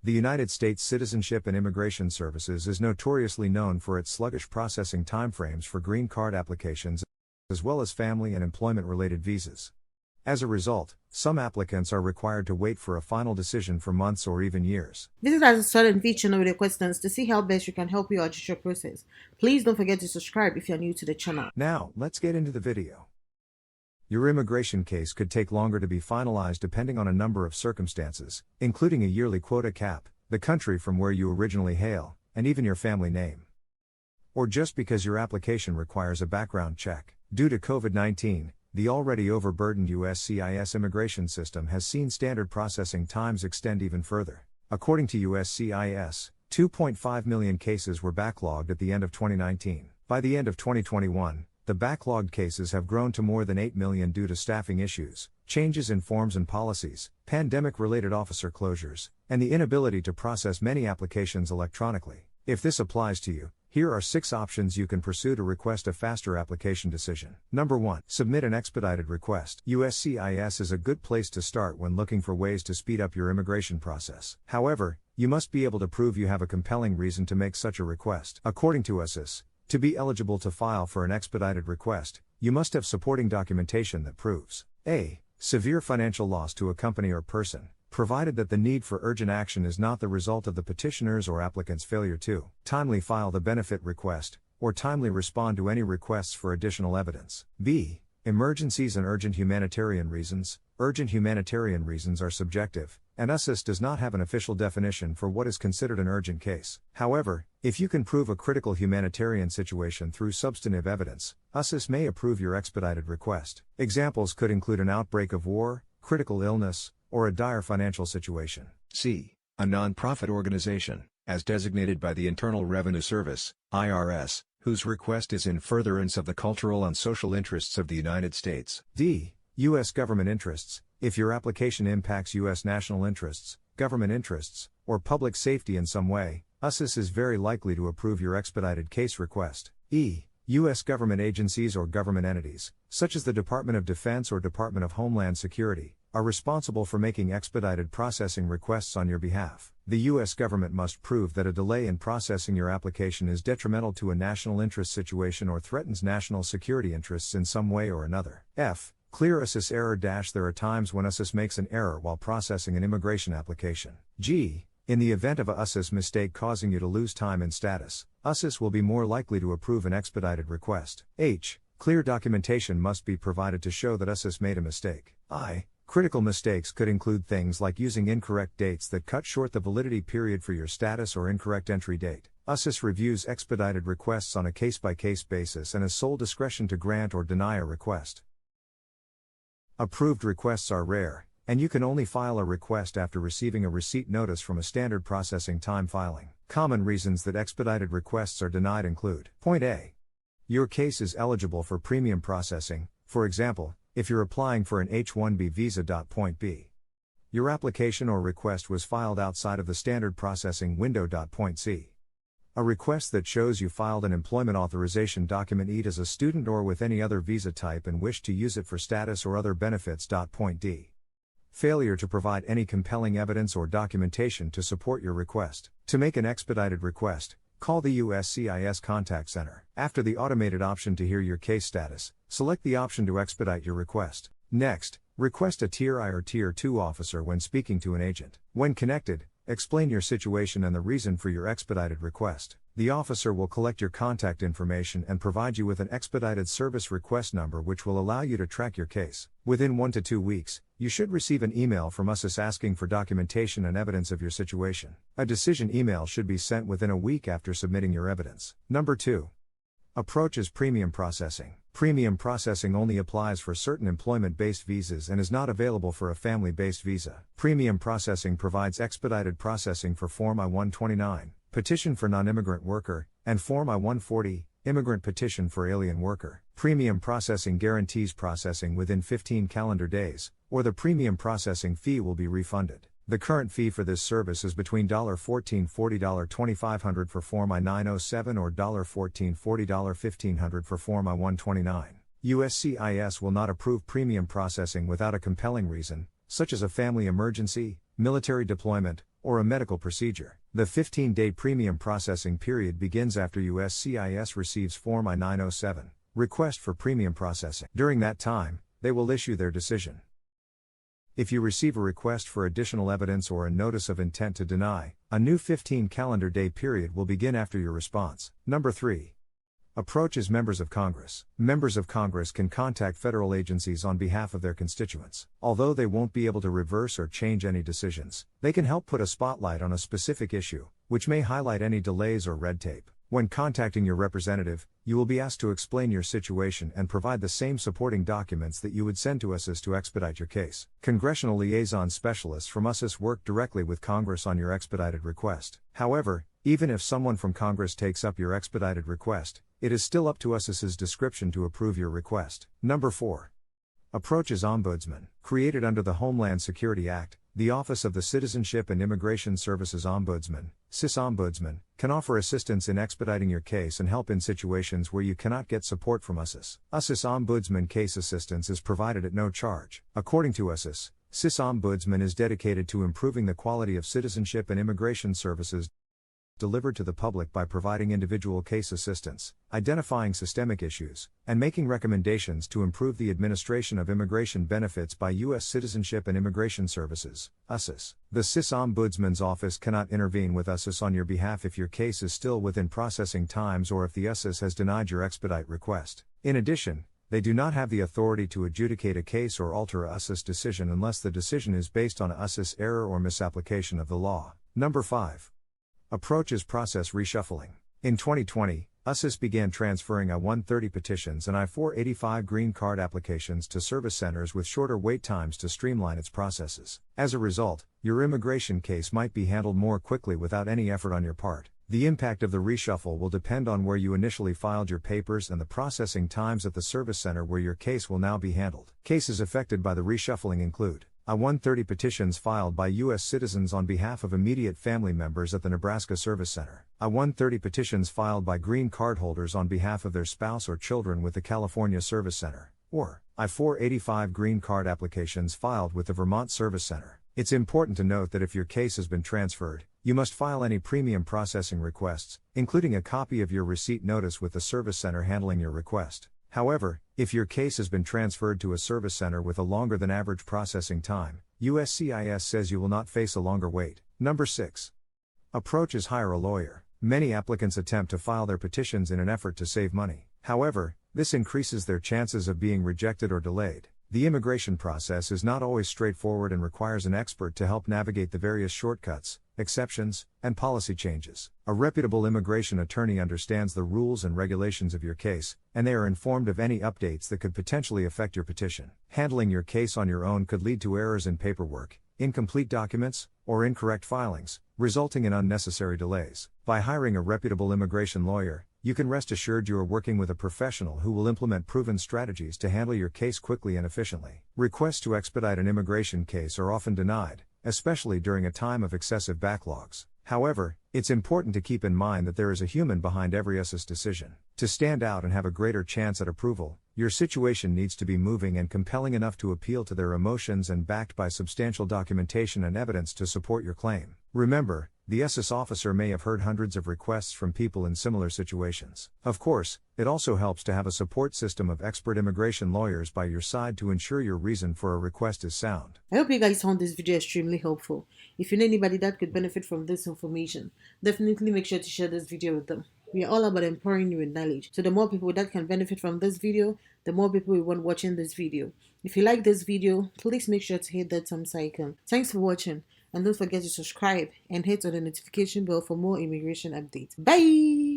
The United States Citizenship and Immigration Services is notoriously known for its sluggish processing timeframes for green card applications, as well as family and employment-related visas. As a result, some applicants are required to wait for a final decision for months or even years. Visit our Swat&Vee channel with your questions to see how best we can help you out with your process. Please don't forget to subscribe if you're new to the channel. Now, let's get into the video. Your immigration case could take longer to be finalized depending on a number of circumstances, including a yearly quota cap, the country from where you originally hail, and even your family name. Or just because your application requires a background check. Due to COVID-19, the already overburdened USCIS immigration system has seen standard processing times extend even further. According to USCIS, 2.5 million cases were backlogged at the end of 2019. By the end of 2021, the backlogged cases have grown to more than 8 million due to staffing issues, changes in forms and policies, pandemic-related officer closures, and the inability to process many applications electronically. If this applies to you, here are 6 options you can pursue to request a faster application decision. Number 1. Submit an expedited request. USCIS is a good place to start when looking for ways to speed up your immigration process. However, you must be able to prove you have a compelling reason to make such a request. According to USCIS, to be eligible to file for an expedited request, you must have supporting documentation that proves a. Severe financial loss to a company or person, provided that the need for urgent action is not the result of the petitioner's or applicant's failure to timely file the benefit request, or timely respond to any requests for additional evidence. B. Emergencies and urgent humanitarian reasons. Urgent humanitarian reasons are subjective, and USCIS does not have an official definition for what is considered an urgent case. However, if you can prove a critical humanitarian situation through substantive evidence, USCIS may approve your expedited request. Examples could include an outbreak of war, critical illness, or a dire financial situation. C. A non-profit organization, as designated by the Internal Revenue Service, IRS, whose request is in furtherance of the cultural and social interests of the United States. D. U.S. government interests. If your application impacts U.S. national interests, government interests, or public safety in some way, USCIS is very likely to approve your expedited case request. E. U.S. government agencies or government entities, such as the Department of Defense or Department of Homeland Security, are responsible for making expedited processing requests on your behalf. The U.S. government must prove that a delay in processing your application is detrimental to a national interest situation or threatens national security interests in some way or another. F. Clear USCIS error. There are times when USCIS makes an error while processing an immigration application. G. In the event of a USCIS mistake causing you to lose time in status, USCIS will be more likely to approve an expedited request. H. Clear documentation must be provided to show that USCIS made a mistake. I. Critical mistakes could include things like using incorrect dates that cut short the validity period for your status or incorrect entry date. USCIS reviews expedited requests on a case-by-case basis and has sole discretion to grant or deny a request. Approved requests are rare, and you can only file a request after receiving a receipt notice from a standard processing time filing. Common reasons that expedited requests are denied include: Point A. Your case is eligible for premium processing, for example, if you're applying for an H-1B visa. Point B. Your application or request was filed outside of the standard processing window. Point C. A request that shows you filed an employment authorization document either as a student or with any other visa type and wish to use it for status or other benefits. Point D. Failure to provide any compelling evidence or documentation to support your request. To make an expedited request, call the USCIS Contact Center. After the automated option to hear your case status, select the option to expedite your request. Next, request a Tier I or Tier II officer when speaking to an agent. When connected, explain your situation and the reason for your expedited request. The officer will collect your contact information and provide you with an expedited service request number which will allow you to track your case. Within 1 to 2 weeks, you should receive an email from USCIS asking for documentation and evidence of your situation. A decision email should be sent within a week after submitting your evidence. Number 2. Approach is premium processing. Premium processing only applies for certain employment-based visas and is not available for a family-based visa. Premium processing provides expedited processing for Form I-129, Petition for Non-Immigrant Worker, and Form I-140, Immigrant Petition for Alien Worker. Premium processing guarantees processing within 15 calendar days, or the premium processing fee will be refunded. The current fee for this service is between $1440 $2,500 for Form I-907 or $1440 $1,500 for Form I-129. USCIS will not approve premium processing without a compelling reason, such as a family emergency, military deployment, or a medical procedure. The 15-day premium processing period begins after USCIS receives Form I-907, Request for Premium Processing. During that time, they will issue their decision. If you receive a request for additional evidence or a notice of intent to deny, a new 15 calendar day period will begin after your response. Number 3. Approaches members of Congress. Members of Congress can contact federal agencies on behalf of their constituents. Although they won't be able to reverse or change any decisions, they can help put a spotlight on a specific issue, which may highlight any delays or red tape. When contacting your representative, you will be asked to explain your situation and provide the same supporting documents that you would send to USCIS to expedite your case. Congressional liaison specialists from USCIS work directly with Congress on your expedited request. However, even if someone from Congress takes up your expedited request, it is still up to USCIS's discretion to approve your request. Number 4. Approaches Ombudsman. Created under the Homeland Security Act, the Office of the Citizenship and Immigration Services Ombudsman, CIS Ombudsman, can offer assistance in expediting your case and help in situations where you cannot get support from USCIS. USCIS Ombudsman case assistance is provided at no charge. According to USCIS, CIS Ombudsman is dedicated to improving the quality of citizenship and immigration services delivered to the public by providing individual case assistance, identifying systemic issues, and making recommendations to improve the administration of immigration benefits by U.S. Citizenship and Immigration Services, USCIS. The CIS Ombudsman's office cannot intervene with USCIS on your behalf if your case is still within processing times or if the USCIS has denied your expedite request. In addition, they do not have the authority to adjudicate a case or alter a USCIS decision unless the decision is based on a USCIS error or misapplication of the law. Number 5. Approaches process reshuffling. In 2020, USCIS began transferring I-130 petitions and I-485 green card applications to service centers with shorter wait times to streamline its processes. As a result, your immigration case might be handled more quickly without any effort on your part. The impact of the reshuffle will depend on where you initially filed your papers and the processing times at the service center where your case will now be handled. Cases affected by the reshuffling include I-130 petitions filed by U.S. citizens on behalf of immediate family members at the Nebraska Service Center. I-130 petitions filed by green card holders on behalf of their spouse or children with the California Service Center. Or, I-485 green card applications filed with the Vermont Service Center. It's important to note that if your case has been transferred, you must file any premium processing requests, including a copy of your receipt notice with the service center handling your request. However, if your case has been transferred to a service center with a longer than average processing time, USCIS says you will not face a longer wait. Number 6. Approaches hire a lawyer. Many applicants attempt to file their petitions in an effort to save money. However, this increases their chances of being rejected or delayed. The immigration process is not always straightforward and requires an expert to help navigate the various shortcuts, exceptions, and policy changes. A reputable immigration attorney understands the rules and regulations of your case, and they are informed of any updates that could potentially affect your petition. Handling your case on your own could lead to errors in paperwork, incomplete documents, or incorrect filings, resulting in unnecessary delays. By hiring a reputable immigration lawyer, you can rest assured you are working with a professional who will implement proven strategies to handle your case quickly and efficiently. Requests to expedite an immigration case are often denied, especially during a time of excessive backlogs. However, it's important to keep in mind that there is a human behind every USCIS decision. To stand out and have a greater chance at approval, your situation needs to be moving and compelling enough to appeal to their emotions and backed by substantial documentation and evidence to support your claim. Remember, the USCIS officer may have heard hundreds of requests from people in similar situations. Of course, it also helps to have a support system of expert immigration lawyers by your side to ensure your reason for a request is sound. I hope you guys found this video extremely helpful. If you know anybody that could benefit from this information, definitely make sure to share this video with them. We are all about empowering you with knowledge. So the more people that can benefit from this video, the more people we want watching this video. If you like this video, please make sure to hit that thumbs icon. Thanks for watching, and don't forget to subscribe and hit on the notification bell for more immigration updates. Bye!